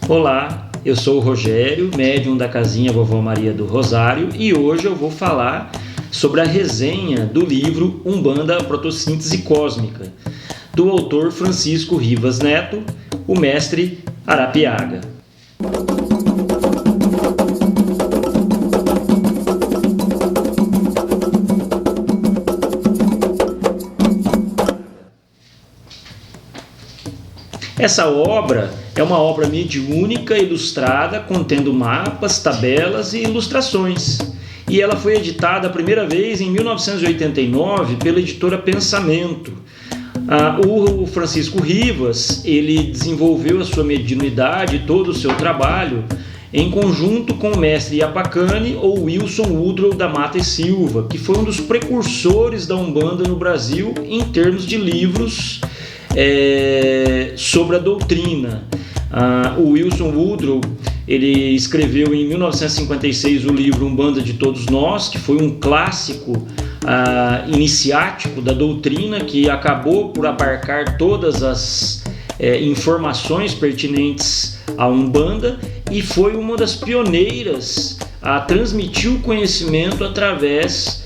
Olá, eu sou o Rogério, médium da casinha Vovó Maria do Rosário, e hoje eu vou falar sobre a resenha do livro Umbanda Protossíntese Cósmica, do autor Francisco Rivas Neto, o mestre Arapiaga. Essa obra é uma obra mediúnica ilustrada, contendo mapas, tabelas e ilustrações. E ela foi editada a primeira vez em 1989 pela editora Pensamento. O Francisco Rivas, ele desenvolveu a sua mediunidade e todo o seu trabalho em conjunto com o mestre Iapacani ou Wilson Woodrow da Mata e Silva, que foi um dos precursores da Umbanda no Brasil em termos de livros sobre a doutrina. O Wilson Woodrow, ele escreveu em 1956 o livro Umbanda de Todos Nós, que foi um clássico iniciático da doutrina, que acabou por abarcar todas as informações pertinentes à Umbanda, e foi uma das pioneiras a transmitir o conhecimento através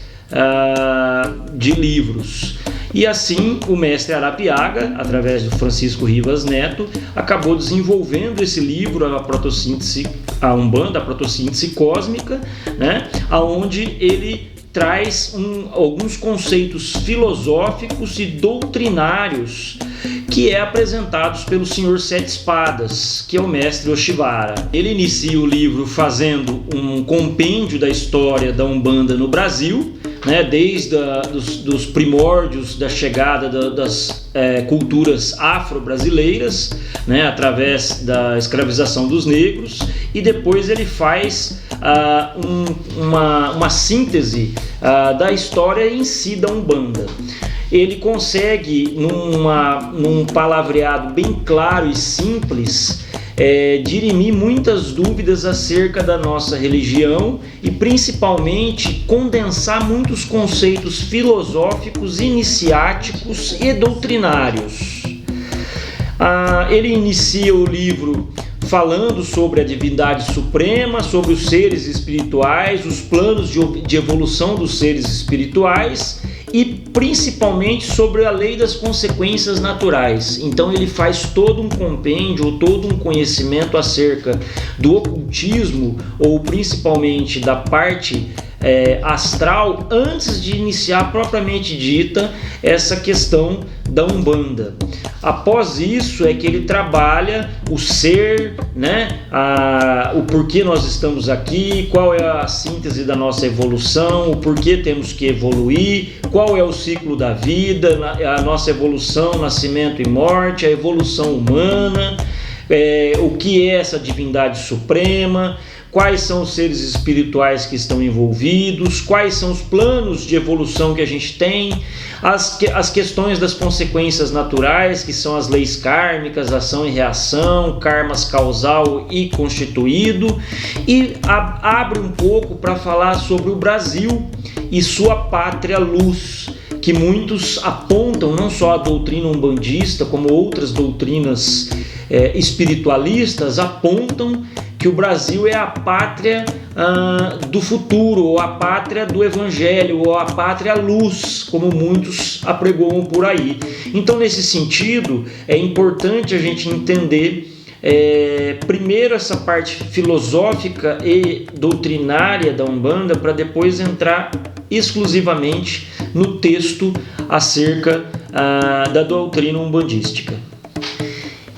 de livros. E assim o mestre Arapiaga, através do Francisco Rivas Neto, acabou desenvolvendo esse livro, a Umbanda, a Protossíntese Cósmica, né? Onde ele traz alguns conceitos filosóficos e doutrinários que é apresentados pelo Senhor Sete Espadas, que é o mestre Oshivara. Ele inicia o livro fazendo um compêndio da história da Umbanda no Brasil, né, desde dos primórdios da chegada das culturas afro-brasileiras, né, através da escravização dos negros, e depois ele faz uma síntese da história em si da Umbanda. Ele consegue, num palavreado bem claro e simples, dirimir muitas dúvidas acerca da nossa religião e principalmente condensar muitos conceitos filosóficos, iniciáticos e doutrinários. Ele inicia o livro falando sobre a divindade suprema, sobre os seres espirituais, os planos de evolução dos seres espirituais e principalmente sobre a lei das consequências naturais. Então ele faz todo um compêndio, todo um conhecimento acerca do ocultismo, ou principalmente da parte astral, antes de iniciar propriamente dita essa questão da Umbanda. Após isso é que ele trabalha o ser, né, o porquê nós estamos aqui, qual é a síntese da nossa evolução, o porquê temos que evoluir, qual é o ciclo da vida, a nossa evolução, nascimento e morte, a evolução humana, o que é essa divindade suprema, quais são os seres espirituais que estão envolvidos, quais são os planos de evolução que a gente tem, as questões das consequências naturais, que são as leis kármicas, ação e reação, karmas causal e constituído, e abre um pouco para falar sobre o Brasil e sua pátria luz, que muitos apontam, não só a doutrina umbandista, como outras doutrinas espiritualistas apontam que o Brasil é a pátria do futuro, ou a pátria do evangelho, ou a pátria luz, como muitos apregoam por aí. Então, nesse sentido, é importante a gente entender primeiro essa parte filosófica e doutrinária da Umbanda, para depois entrar exclusivamente no texto acerca da doutrina umbandística.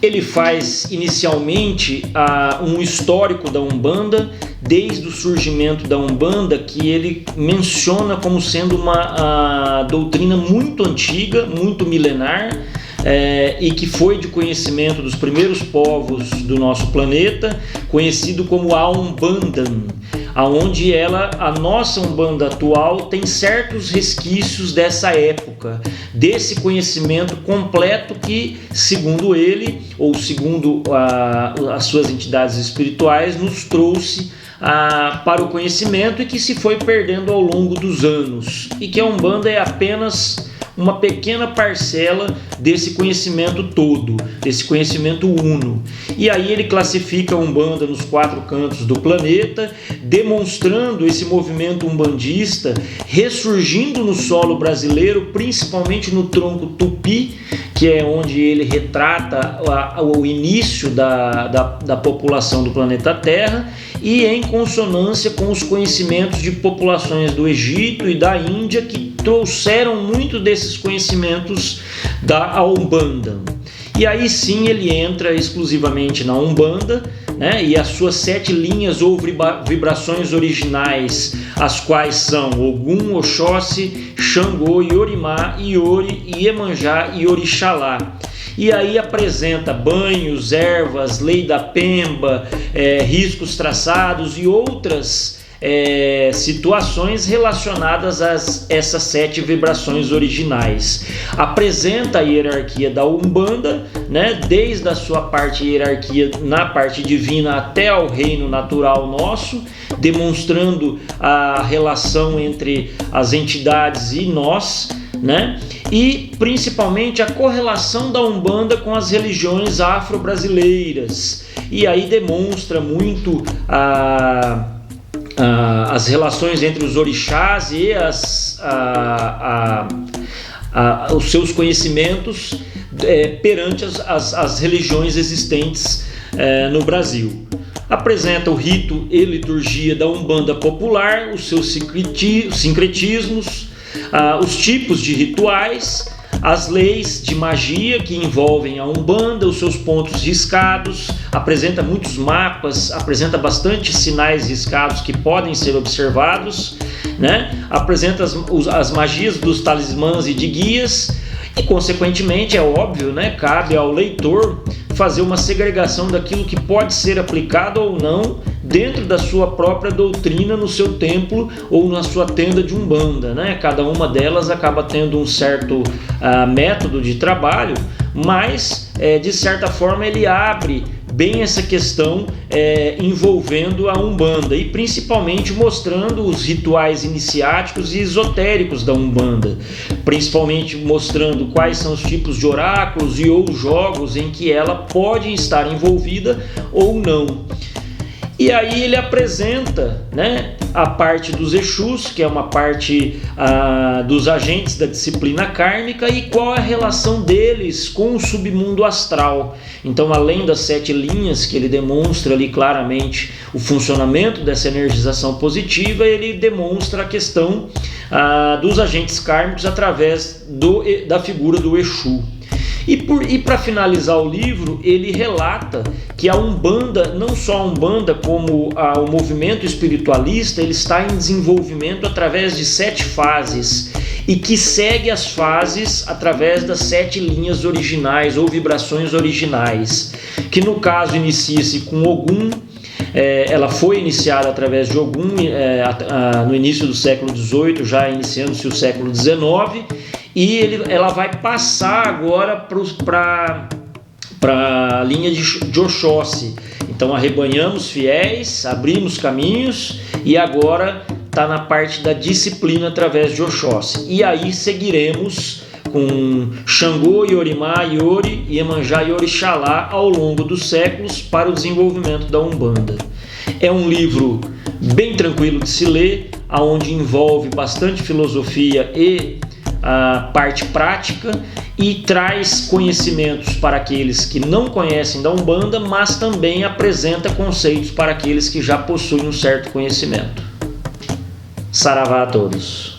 Ele faz inicialmente um histórico da Umbanda, desde o surgimento da Umbanda, que ele menciona como sendo uma doutrina muito antiga, muito milenar, e que foi de conhecimento dos primeiros povos do nosso planeta, conhecido como a Umbandan, aonde a nossa Umbanda atual tem certos resquícios dessa época, desse conhecimento completo que, segundo ele, ou segundo as suas entidades espirituais, nos trouxe para o conhecimento, e que se foi perdendo ao longo dos anos, e que a Umbanda é apenas uma pequena parcela desse conhecimento todo, desse conhecimento uno. E aí ele classifica a Umbanda nos 4 cantos do planeta, demonstrando esse movimento umbandista ressurgindo no solo brasileiro, principalmente no tronco tupi, que é onde ele retrata o início da população do planeta Terra, e em consonância com os conhecimentos de populações do Egito e da Índia, que trouxeram muito desses conhecimentos da Umbanda. E aí sim ele entra exclusivamente na Umbanda, né? E as suas 7 linhas ou vibrações originais, as quais são Ogum, Oxóssi, Xangô, Iorimá, Iori, Iemanjá e Orixalá. E aí apresenta banhos, ervas, lei da pemba, riscos traçados e outras situações relacionadas a essas 7 vibrações originais. Apresenta a hierarquia da Umbanda, né, desde a sua parte hierarquia na parte divina até ao reino natural nosso, demonstrando a relação entre as entidades e nós, né? E principalmente a correlação da Umbanda com as religiões afro-brasileiras. E aí demonstra muito as relações entre os orixás e os seus conhecimentos perante as religiões existentes no Brasil. Apresenta o rito e liturgia da Umbanda popular, os seus sincretismos, os tipos de rituais, as leis de magia que envolvem a Umbanda, os seus pontos riscados, apresenta muitos mapas, apresenta bastante sinais riscados que podem ser observados, né? Apresenta as magias dos talismãs e de guias e, consequentemente, é óbvio, né? Cabe ao leitor fazer uma segregação daquilo que pode ser aplicado ou não dentro da sua própria doutrina no seu templo ou na sua tenda de Umbanda, né? Cada uma delas acaba tendo um certo método de trabalho, mas de certa forma ele abre bem essa questão envolvendo a Umbanda e principalmente mostrando os rituais iniciáticos e esotéricos da Umbanda, principalmente mostrando quais são os tipos de oráculos e ou jogos em que ela pode estar envolvida ou não. E aí ele apresenta, né, a parte dos Exus, que é uma parte dos agentes da disciplina kármica, e qual é a relação deles com o submundo astral. Então, além das 7 linhas que ele demonstra ali claramente o funcionamento dessa energização positiva, ele demonstra a questão dos agentes kármicos através da figura do Exu. E para finalizar o livro, ele relata que a Umbanda, não só a Umbanda, como o movimento espiritualista, ele está em desenvolvimento através de 7 fases e que segue as fases através das 7 linhas originais ou vibrações originais, que no caso inicia-se com Ogum. Ela foi iniciada através de Ogum no início do século XVIII, já iniciando-se o século XIX, e ela vai passar agora para a linha de Oxóssi. Então arrebanhamos fiéis, abrimos caminhos e agora está na parte da disciplina através de Oxóssi. E aí seguiremos com Xangô, Iorimá, Iori, Iemanjá e Orixalá ao longo dos séculos para o desenvolvimento da Umbanda. É um livro bem tranquilo de se ler, onde envolve bastante filosofia e a parte prática e traz conhecimentos para aqueles que não conhecem da Umbanda, mas também apresenta conceitos para aqueles que já possuem um certo conhecimento. Saravá a todos!